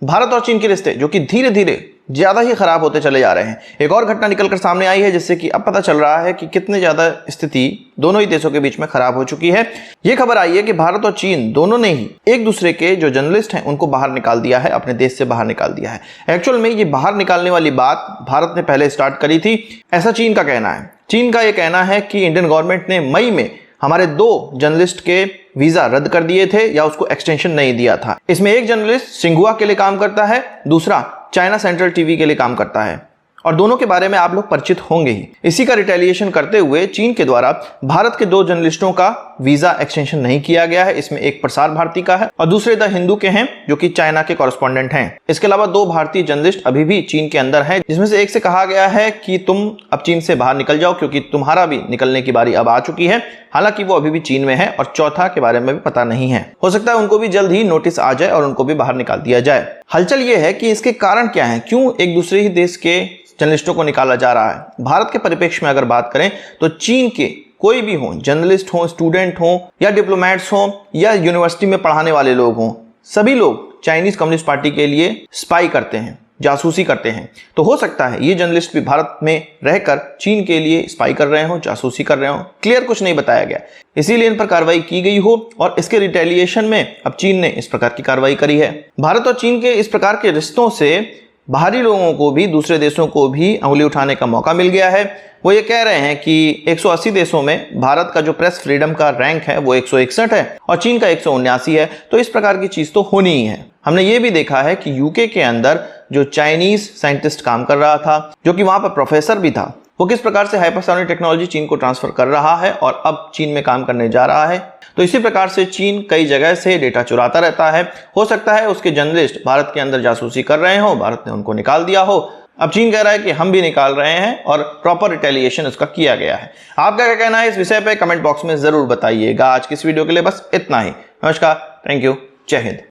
भारत और चीन के रिश्ते जो कि धीरे धीरे ज्यादा ही खराब होते चले जा रहे हैं। एक और घटना निकलकर सामने आई है जिससे कि अब पता चल रहा है कि कितने ज्यादा स्थिति दोनों ही देशों के बीच में खराब हो चुकी है। यह खबर आई है कि भारत और चीन दोनों ने ही एक दूसरे के जो जर्नलिस्ट हैं उनको बाहर निकाल दिया है, अपने देश से बाहर निकाल दिया है। एक्चुअल में ये बाहर निकालने वाली बात भारत ने पहले स्टार्ट करी थी, ऐसा चीन का कहना है। चीन का यह कहना है कि इंडियन गवर्नमेंट ने मई में हमारे 2 जर्नलिस्ट के वीजा रद्द कर दिए थे या उसको एक्सटेंशन नहीं दिया था। इसमें एक जर्नलिस्ट सिंघुआ के लिए काम करता है, दूसरा चाइना सेंट्रल टीवी के लिए काम करता है और दोनों के बारे में आप लोग परिचित होंगे ही। इसी का रिटेलिएशन करते हुए चीन के द्वारा भारत के 2 जर्नलिस्टों का वीजा एक्सटेंशन नहीं किया गया है। इसमें एक प्रसार भारती का है और दूसरे द हिंदू के हैं जो कि चाइना के कॉरेस्पॉन्डेंट हैं। इसके अलावा 2 भारतीय जर्नलिस्ट अभी भी चीन के अंदर हैं, जिसमें से एक से कहा गया है कि तुम अब चीन से बाहर निकल जाओ क्योंकि तुम्हारा भी निकलने की बारी अब आ चुकी है। हालांकि वो अभी भी चीन में है और चौथा के बारे में भी पता नहीं है। हो सकता है उनको भी जल्द ही नोटिस आ जाए और उनको भी बाहर निकाल दिया जाए। हलचल ये है कि इसके कारण क्या है, क्यों एक दूसरे ही देश के जर्नलिस्टों को निकाला जा रहा है। भारत के परिप्रेक्ष्य में अगर बात करें तो चीन के कोई भी हो, जर्नलिस्ट हो, स्टूडेंट हो या डिप्लोमेट्स हो या यूनिवर्सिटी में पढ़ाने वाले लोग हों, सभी लोग चाइनीज कम्युनिस्ट पार्टी के लिए स्पाई करते हैं, जासूसी करते हैं। तो हो सकता है ये जर्नलिस्ट भी भारत में रहकर चीन के लिए स्पाई कर रहे हो, जासूसी कर रहे हो। क्लियर कुछ नहीं बताया गया, इसीलिए इन पर कार्रवाई की गई हो और इसके रिटेलिएशन में अब चीन ने इस प्रकार की कार्रवाई करी है। भारत और चीन के इस प्रकार के रिश्तों से बाहरी लोगों को भी, दूसरे देशों को भी अंगुली उठाने का मौका मिल गया है। वो ये कह रहे हैं कि 180 देशों में भारत का जो प्रेस फ्रीडम का रैंक है वो 161 है और चीन का 179 है। तो इस प्रकार की चीज तो होनी ही है। हमने ये भी देखा है कि यूके के अंदर जो चाइनीज साइंटिस्ट काम कर रहा था, जो कि वहां पर प्रोफेसर भी था, वो किस प्रकार से हाइपरसोनिक टेक्नोलॉजी चीन को ट्रांसफर कर रहा है और अब चीन में काम करने जा रहा है। तो इसी प्रकार से चीन कई जगह से डेटा चुराता रहता है। हो सकता है उसके जर्नलिस्ट भारत के अंदर जासूसी कर रहे हो, भारत ने उनको निकाल दिया हो। अब चीन कह रहा है कि हम भी निकाल रहे हैं और प्रॉपर रिटेलिएशन उसका किया गया है। आपका क्या कहना है इस विषय पे कमेंट बॉक्स में जरूर बताइएगा। आज की इस वीडियो के लिए बस इतना ही। नमस्कार, थैंक यू, जय हिंद।